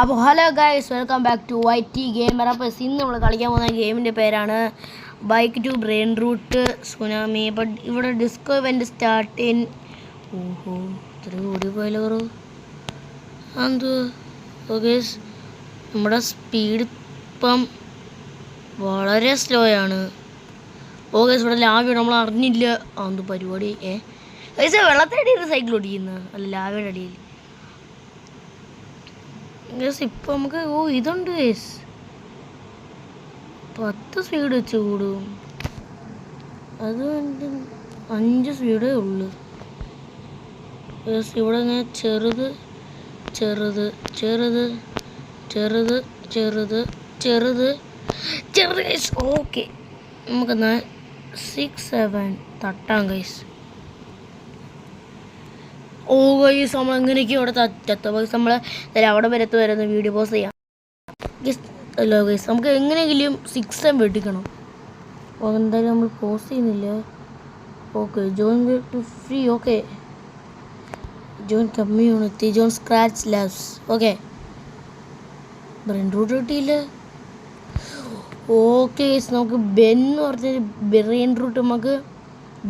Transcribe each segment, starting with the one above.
അപ്പോൾ hello guys, welcome back to YT ഗെയിമർ. അപ്പോൾ ഇന്ന് നമ്മൾ കളിക്കാൻ പോകുന്ന ഗെയിമിൻ്റെ പേരാണ് bike to brain rot tsunami. അപ്പോൾ ഇവിടെ ഡിസ്കോ ഇവൻ്റ് സ്റ്റാർട്ട് ഇൻ ഓഹോ ഇത്ര കൂടി പോയാലോ കുറു എന്ത് ഓക്കെ. നമ്മുടെ സ്പീഡ് ഇപ്പം വളരെ സ്ലോ ആണ്. ഓക്കെ, ഇവിടെ ലാവ നമ്മൾ അറിഞ്ഞില്ല എന്ത് പരിപാടി. വെള്ളത്തിനടിയിൽ സൈക്കിൾ ഓടിക്കുന്നു അല്ല ലാവയുടെ അടിയിൽ. ഇപ്പം നമുക്ക് ഇതുണ്ട് ഗൈസ്, 10 സ്പീഡ് വെച്ച് കൂടും. അത് 5 സ്പീഡേ ഉള്ളു. ഇവിടെ ഇങ്ങനെ ചെറുത് ചെറുത് ചെറുത് ചെറുത് ചെറുത് ചെറുത് ചെറുത് ഗൈസ്. ഓക്കെ, നമുക്കെന്നാൽ 6-7 തട്ടാം ഗൈസ്. ഓ ഗൈസ്, നമ്മൾ എങ്ങനെയൊക്കെയും അവിടെ തറ്റത്ത ഗൈസ്. നമ്മൾ അവിടെ വരത്ത് വരുന്ന വീഡിയോ പോസ്റ്റ് ചെയ്യാം അല്ലോ ഗൈസ്. നമുക്ക് എങ്ങനെയെങ്കിലും 6-7 വെട്ടിക്കണം. അപ്പോൾ എന്തായാലും നമ്മൾ പോസ്റ്റ് ചെയ്യുന്നില്ല. Okay, join to free. Okay, join community, join scratch labs. Okay, brain rot കിട്ടിയില്ല. ഓക്കെ ഗൈസ്, നമുക്ക് ബെന്ന് പറഞ്ഞൊരു ബ്രെയിൻ റൂട്ട് നമുക്ക്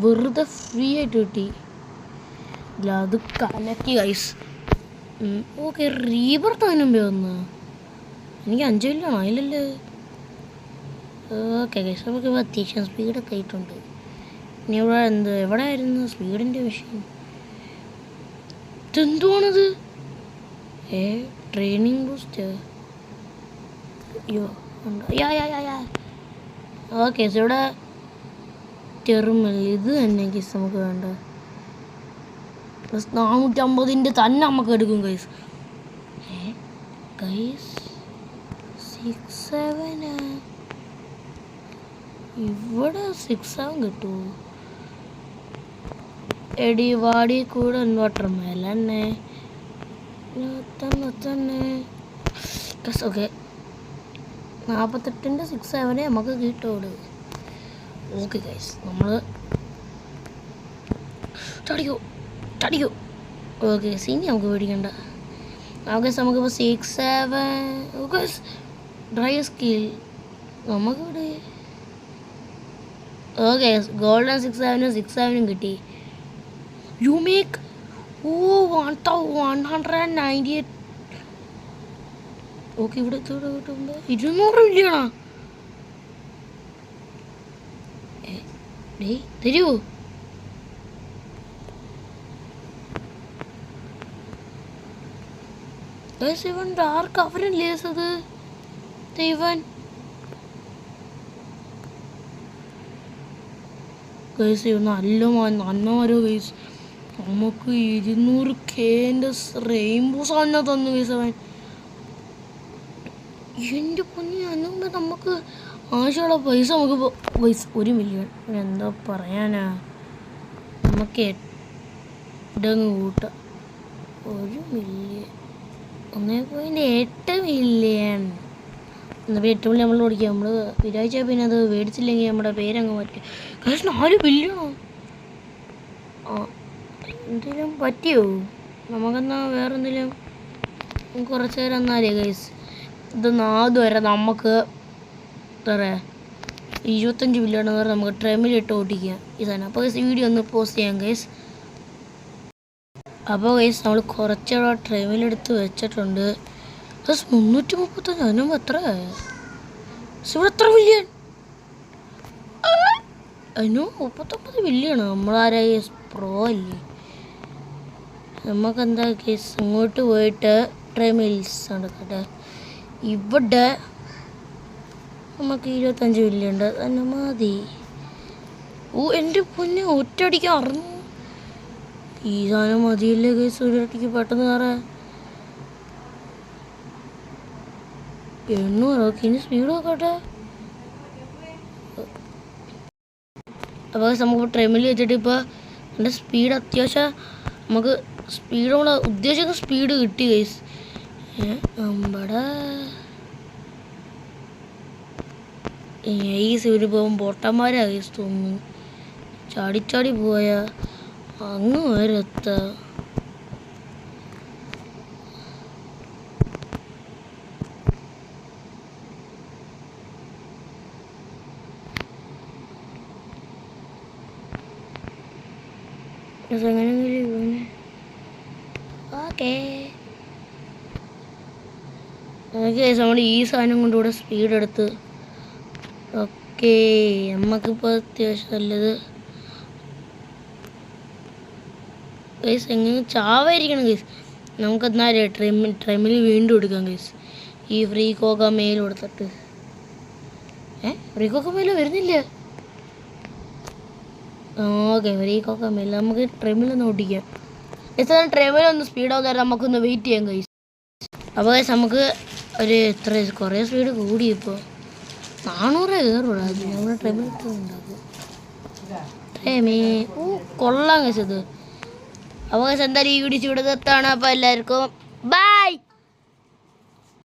വെറുതെ ഫ്രീ ആയിട്ട് കിട്ടി. അത് കലക്കി ഗൈസ്. ഓക്കെ, റീബർത്ത് അതിന് മുമ്പേ വന്ന് എനിക്ക് 5 മില്യൺ ആയില്ലല്ലേ. ഓക്കെ ഗൈസ്, നമുക്ക് അത്യാവശ്യം സ്പീഡൊക്കെ ആയിട്ടുണ്ട്. ഇനി ഇവിടെ എവിടെ ആയിരുന്നു സ്പീഡിൻ്റെ വിഷയം? ഇതെന്തുവാണത്? Training boost. അയ്യോ ഓക്കെ, ഇവിടെ ടെർമിനൽ ഇത് തന്നെ ഗൈസ് നമുക്ക് വേണ്ട. 450 തന്നെ നമുക്ക് എടുക്കും ഗൈസ്. ഗൈസ് 6-7 ഇവിടെ 6-7 കിട്ടുമോ? എടി വാടി കൂടെ ഇൻവെർട്ടർ മേലെ തന്നെ. ഓക്കെ, 48 6-7 നമുക്ക് കിട്ടുള്ളൂ. ഓക്കെ ഗൈസ്, നമ്മൾ ചടിക്കോ. ഓക്കെ, ഇനി നമുക്ക് പേടിക്കണ്ട. ഓക്കെ, നമുക്കിപ്പോൾ 6-7 ഓക്കെ ഡ്രൈ സ്കിൽ നമുക്കിവിടെ. ഓക്കെ, ഗോൾഡൻ 6-7 കിട്ടി. You make 198. ഓക്കെ, ഇവിടെ കിട്ടുമ്പോൾ 200 മില്യണാ. തരുമോ? ഇവൻ ഡാർക്ക് അവരല്ലേ അത് ഇവൻ. ഗൈസ് ഇവ നല്ല നന്മമാരോ ഗൈസ്. നമുക്ക് 200K റെയിൻബോ സാധനം തന്നു ഗൈസ് അവൻ. എൻ്റെ പൊന്നി, അന്നുമ്പോ നമുക്ക് ആവശ്യമുള്ള പൈസ നമുക്ക് പൈസ 1 മില്യൺ. എന്താ പറയാനാ, നമുക്ക് 8 കൂട്ടാം. 1 മില്യൺ 1.8 മില്യൺ. എന്നാൽ 8 മില്യൺ നമ്മൾ ഓടിക്കുക. നമ്മൾ വിചാരിച്ചാൽ പിന്നെ അത് മേടിച്ചില്ലെങ്കിൽ നമ്മുടെ പേരങ്ങ് പറ്റും. കാരണം 4 ബില്യണോ? എന്തെങ്കിലും പറ്റിയോ നമുക്കെന്നാൽ? വേറെ എന്തെങ്കിലും കുറച്ച് നേരം എന്നാലേ ഗൈസ്. ഇത് 4 വരെ നമുക്ക് എന്താ പറയുക 25 ബില്യൺ വരെ നമുക്ക് ട്രെമിലിട്ട് ഓടിക്കാം ഇതാണ്. അപ്പോൾ ഗൈസ് വീഡിയോ ഒന്ന് പോസ്റ്റ് ചെയ്യാം ഗൈസ്. അപ്പോൾ ഗൈസ് നമ്മൾ കുറച്ചുകൂടെ ട്രെയിനിലെടുത്ത് വെച്ചിട്ടുണ്ട്. 335 അതിനുമ്പ് എത്ര ഇവിടെ എത്ര മില്യൺ? അതിന് 39 മില്യണോ? നമ്മളാരായി പ്രോ അല്ലേ? നമുക്കെന്താ കേസ് അങ്ങോട്ട് പോയിട്ട് ട്രെമിൽസ് നടക്കട്ടെ. ഇവിടെ നമുക്ക് 25 മില്യൺ ഉണ്ട്, തന്നെ മതി. എൻ്റെ പൊന്നെ, ഒറ്റയടിക്ക് 600 ഈ സാധനം മതിയില്ലേ കേസ് ഒരടിക്ക് പെട്ടെന്ന് കയറാൻ. 800. ഓക്കെ, ഇനി സ്പീഡ് നോക്കട്ടെ. അപ്പോൾ നമുക്ക് ട്രെമിൽ വെച്ചിട്ട് ഇപ്പോൾ എൻ്റെ സ്പീഡ് അത്യാവശ്യം നമുക്ക് സ്പീഡ് നമ്മൾ ഉദ്ദേശിക്കുന്ന സ്പീഡ് കിട്ടി കേസ്. നമ്മുടെ ഈ സ്പീഡ് പോകുമ്പോൾ ബോട്ടന്മാരാ കേസ് തോന്നുന്നു. ചാടി പോയാ അങ്ങ് വരെ. എങ്ങനെയെങ്കിലും ഓക്കേ നമ്മൾ ഈ സാധനം കൊണ്ടുകൂടെ സ്പീഡ് എടുത്ത് ഓക്കേ നമുക്കിപ്പോൾ അത്യാവശ്യം നല്ലത് ഗൈസ് എങ്ങനെ ചാവായിരിക്കണം ഗൈസ് നമുക്കെന്നാലേ ട്രെമിൽ വീണ്ടും എടുക്കാം ഗൈസ് ഈ ഫ്രീ കോക്ക മെയിൽ കൊടുത്തിട്ട് ഫ്രീ കോക്ക മെയിൽ വരുന്നില്ല ഓക്കെ ഫ്രീ കോക്ക മെയിൽ നമുക്ക് ട്രെമിലൊന്ന് ഓടിക്കാം ഗൈസ് ട്രെമിലൊന്ന് സ്പീഡാവുന്ന നമുക്കൊന്ന് വെയിറ്റ് ചെയ്യാം ഗൈസ് അപ്പോൾ ഗൈസ് നമുക്ക് ഒരു എത്ര കുറേ സ്പീഡ് കൂടി ഇപ്പോൾ 400 കയറുള്ളൂ അത് നമ്മുടെ ട്രെമിലൊക്കെ ഉണ്ടാക്കും കൊള്ളാം ഗൈസ് ഇത് അപ്പോൾ ഗൈസ് എന്തായാലും ഈ വീഡിയോ ഇവിടെ എത്താണ് അപ്പോൾ എല്ലാവർക്കും ബൈ.